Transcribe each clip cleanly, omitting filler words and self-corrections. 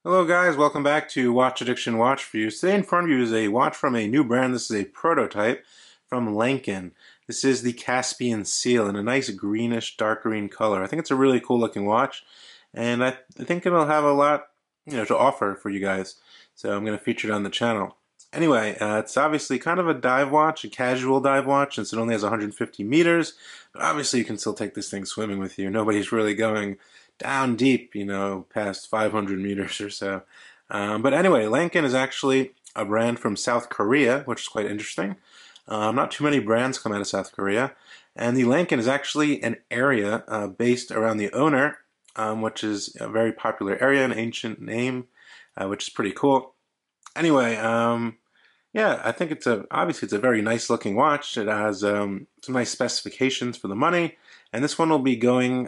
Hello guys, welcome back to Watch Addiction Watch Reviews. Today in front of you is a watch from a new brand. This is a prototype from Lankon. This is the Caspian seal in a nice greenish, dark green color. I think it's a really cool looking watch, and I think it'll have a lot to offer for you guys. So I'm going to feature it on the channel. Anyway, it's obviously kind of a dive watch, a casual dive watch, since it only has 150 meters. But obviously you can still take this thing swimming with you. Nobody's really going down deep, past 500 meters or so. But anyway, Lankon is actually a brand from South Korea, which is quite interesting. Not too many brands come out of South Korea. And the Lankon is actually an area based around the owner, which is a very popular area, an ancient name, which is pretty cool. Anyway, yeah, I think obviously it's a very nice looking watch. It has some nice specifications for the money, and this one will be going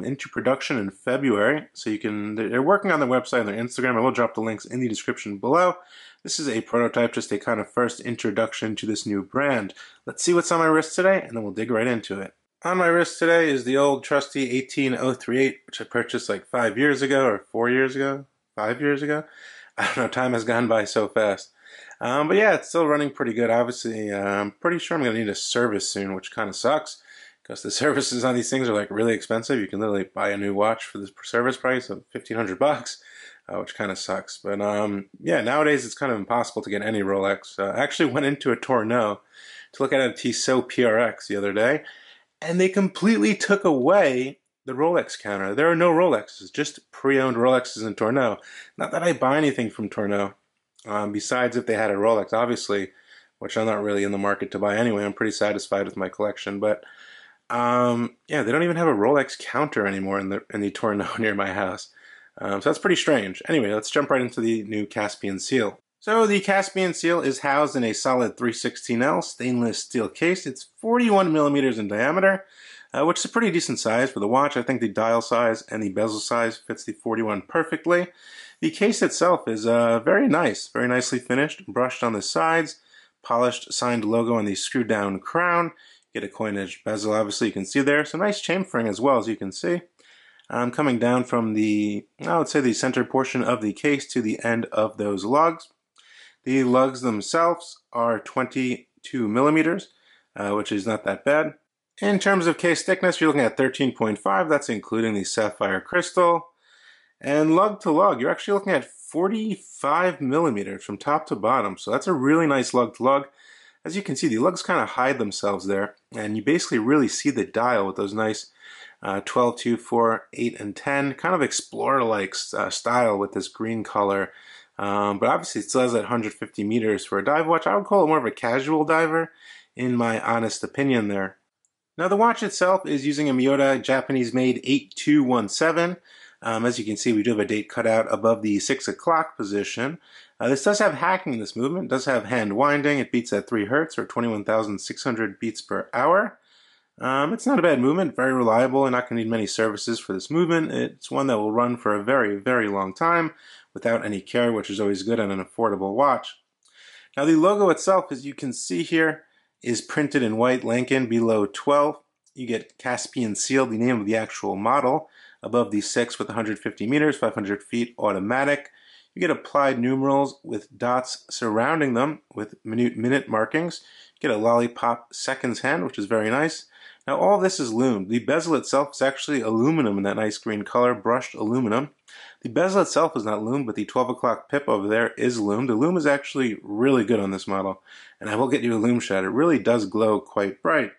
into production in February. So they're working on their website and their Instagram. I will drop the links in the description below. This is a prototype, just a kind of first introduction to this new brand. Let's see what's on my wrist today, and then we'll dig right into it. On my wrist today is the old trusty 18038, which I purchased like 5 years ago, or 4 years ago, 5 years ago. I don't know, time has gone by so fast. But yeah, it's still running pretty good. Obviously, I'm pretty sure I'm going to need a service soon, which kind of sucks because the services on these things are like really expensive. You can literally buy a new watch for the service price of $1,500, which kind of sucks. But yeah, nowadays it's kind of impossible to get any Rolex. I actually went into a Tourneau to look at a Tissot PRX the other day, and they completely took away the Rolex counter. There are no Rolexes, just pre-owned Rolexes in Tourneau. Not that I buy anything from Tourneau. Besides if they had a Rolex, obviously, which I'm not really in the market to buy anyway. I'm pretty satisfied with my collection, but yeah, they don't even have a Rolex counter anymore in the Tourneau near my house. So that's pretty strange. Anyway, let's jump right into the new Caspian seal. So the Caspian seal is housed in a solid 316L stainless steel case. It's 41 millimeters in diameter, which is a pretty decent size for the watch. I think the dial size and the bezel size fits the 41 perfectly. The case itself is very nice, very nicely finished, brushed on the sides, polished signed logo on the screw down crown. Get a coin-edged bezel, obviously you can see there. Some nice chamfering as well, as you can see. Coming down from I would say the center portion of the case to the end of those lugs. The lugs themselves are 22 millimeters, which is not that bad. In terms of case thickness, you're looking at 13.5. That's including the sapphire crystal. And lug to lug, you're actually looking at 45 millimeters from top to bottom. So that's a really nice lug to lug. As you can see, the lugs kind of hide themselves there. And you basically really see the dial with those nice 12, 2, 4, 8, and 10. Kind of explorer-like style with this green color. But obviously it still has that 150 meters for a dive watch. I would call it more of a casual diver, in my honest opinion there. Now the watch itself is using a Miyota Japanese-made 8217. As you can see, we do have a date cut out above the 6 o'clock position. This does have hacking in this movement. It does have hand winding. It beats at 3 Hertz or 21,600 beats per hour. It's not a bad movement, very reliable, and not going to need many services for this movement. It's one that will run for a very, very long time without any care, which is always good on an affordable watch. Now the logo itself, as you can see here, is printed in white Lankon below 12. You get Caspian seal, the name of the actual model, above the 6 with 150 meters, 500 feet automatic. You get applied numerals with dots surrounding them with minute markings. You get a lollipop seconds hand, which is very nice. Now all this is loomed. The bezel itself is actually aluminum in that nice green color, brushed aluminum. The bezel itself is not loomed, but the 12 o'clock pip over there is loomed. The loom is actually really good on this model, and I will get you a loom shot. It really does glow quite bright.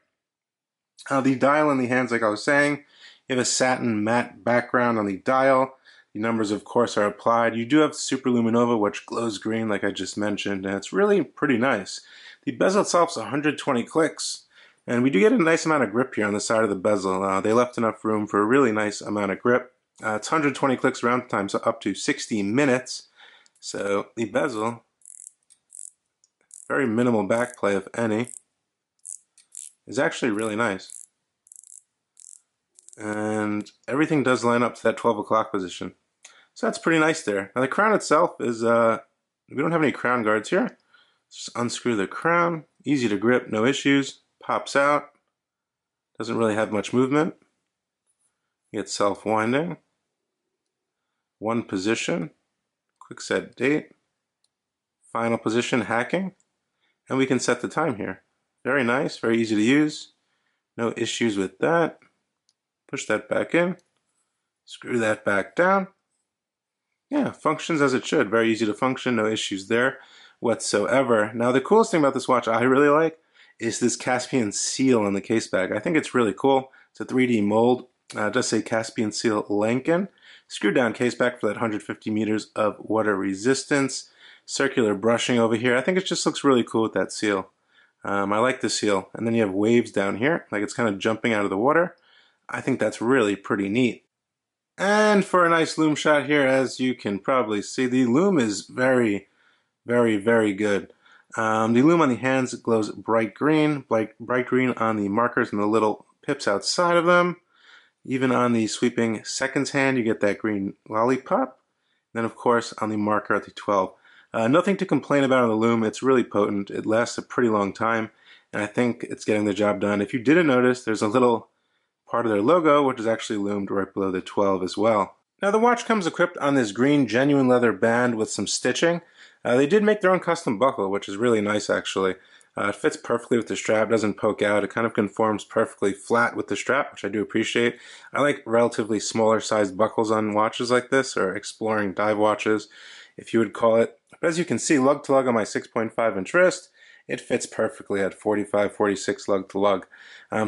The dial in the hands, like I was saying, you have a satin matte background on the dial. The numbers, of course, are applied. You do have Super Luminova, which glows green, like I just mentioned, and it's really pretty nice. The bezel itself is 120 clicks, and we do get a nice amount of grip here on the side of the bezel. They left enough room for a really nice amount of grip. It's 120 clicks round time, so up to 60 minutes. So the bezel, very minimal backplay, if any, is actually really nice. And everything does line up to that 12 o'clock position. So that's pretty nice there. Now the crown itself is, we don't have any crown guards here. Just unscrew the crown, easy to grip, no issues, pops out, doesn't really have much movement. You get self-winding, one position, quick set date, final position hacking, and we can set the time here. Very nice, very easy to use. No issues with that. Push that back in, screw that back down. Yeah, functions as it should. Very easy to function, no issues there whatsoever. Now the coolest thing about this watch I really like is this Caspian seal on the case back. I think it's really cool. It's a 3D mold. It does say Caspian seal Lankon. Screw down case back for that 150 meters of water resistance. Circular brushing over here. I think it just looks really cool with that seal. I like the seal. And then you have waves down here, like it's kind of jumping out of the water. I think that's really pretty neat. And for a nice loom shot here, as you can probably see, the loom is very, very, very good. The loom on the hands glows bright green on the markers and the little pips outside of them. Even on the sweeping seconds hand, you get that green lollipop. And then, of course, on the marker at the 12. Nothing to complain about on the loom. It's really potent. It lasts a pretty long time, and I think it's getting the job done. If you didn't notice, there's a little part of their logo, which is actually loomed right below the 12 as well. Now, the watch comes equipped on this green genuine leather band with some stitching. They did make their own custom buckle, which is really nice, actually. It fits perfectly with the strap, doesn't poke out. It kind of conforms perfectly flat with the strap, which I do appreciate. I like relatively smaller sized buckles on watches like this, or exploring dive watches, if you would call it. But as you can see, lug to lug on my 6.5-inch wrist, it fits perfectly at 45, 46 lug to lug.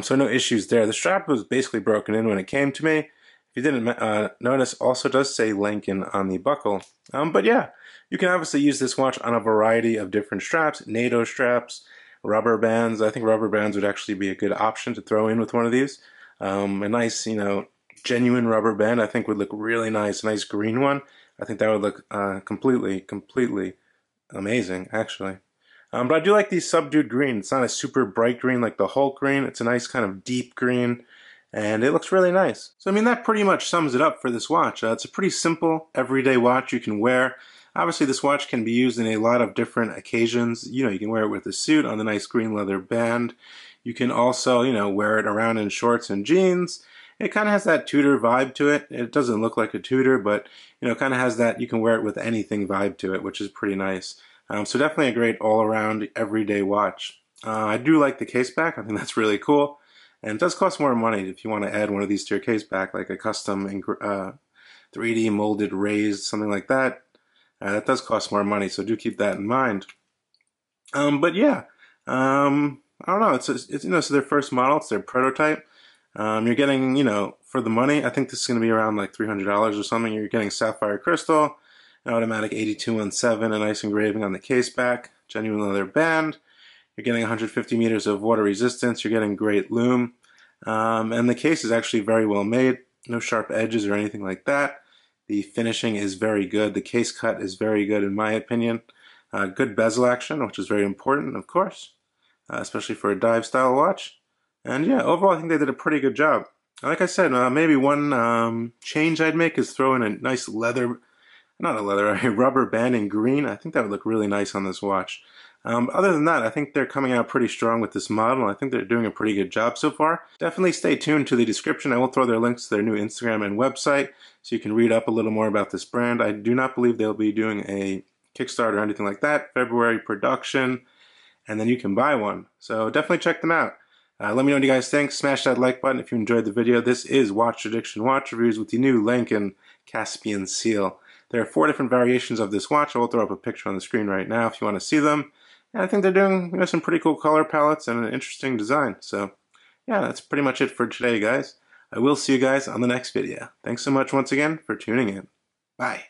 So no issues there. The strap was basically broken in when it came to me. If you didn't notice, also does say Lankon on the buckle. But yeah, you can obviously use this watch on a variety of different straps, NATO straps, rubber bands. I think rubber bands would actually be a good option to throw in with one of these. A nice, genuine rubber band I think would look really nice. A nice green one. I think that would look completely amazing, actually. But I do like the subdued green. It's not a super bright green like the Hulk green. It's a nice kind of deep green, and it looks really nice. So, I mean, that pretty much sums it up for this watch. It's a pretty simple, everyday watch you can wear. Obviously, this watch can be used in a lot of different occasions. You can wear it with a suit on the nice green leather band. You can also, wear it around in shorts and jeans. It kind of has that Tudor vibe to it. It doesn't look like a Tudor, but, kind of has that you can wear it with anything vibe to it, which is pretty nice. So definitely a great all-around everyday watch. I do like the case back. I think that's really cool. And it does cost more money if you want to add one of these to your case back, like a custom 3D molded raised, something like that. That does cost more money, so do keep that in mind. But yeah, I don't know. It's their first model. It's their prototype. You're getting, for the money, I think this is going to be around like $300 or something. You're getting sapphire crystal, an automatic 8217, a nice engraving on the case back, genuine leather band. You're getting 150 meters of water resistance. You're getting great loom. And the case is actually very well made. No sharp edges or anything like that. The finishing is very good. The case cut is very good in my opinion. Good bezel action, which is very important, of course, especially for a dive style watch. And yeah, overall I think they did a pretty good job. Like I said, maybe one change I'd make is throw in a nice a rubber band in green. I think that would look really nice on this watch. Other than that, I think they're coming out pretty strong with this model. I think they're doing a pretty good job so far. Definitely stay tuned to the description. I will throw their links to their new Instagram and website so you can read up a little more about this brand. I do not believe they'll be doing a Kickstarter or anything like that. February production, and then you can buy one. So definitely check them out. Let me know what you guys think. Smash that like button if you enjoyed the video. This is Watch Addiction Watch Reviews with the new Lankon Caspian seal. There are 4 different variations of this watch. I will throw up a picture on the screen right now if you want to see them. And I think they're doing some pretty cool color palettes and an interesting design. So yeah, that's pretty much it for today, guys. I will see you guys on the next video. Thanks so much once again for tuning in. Bye.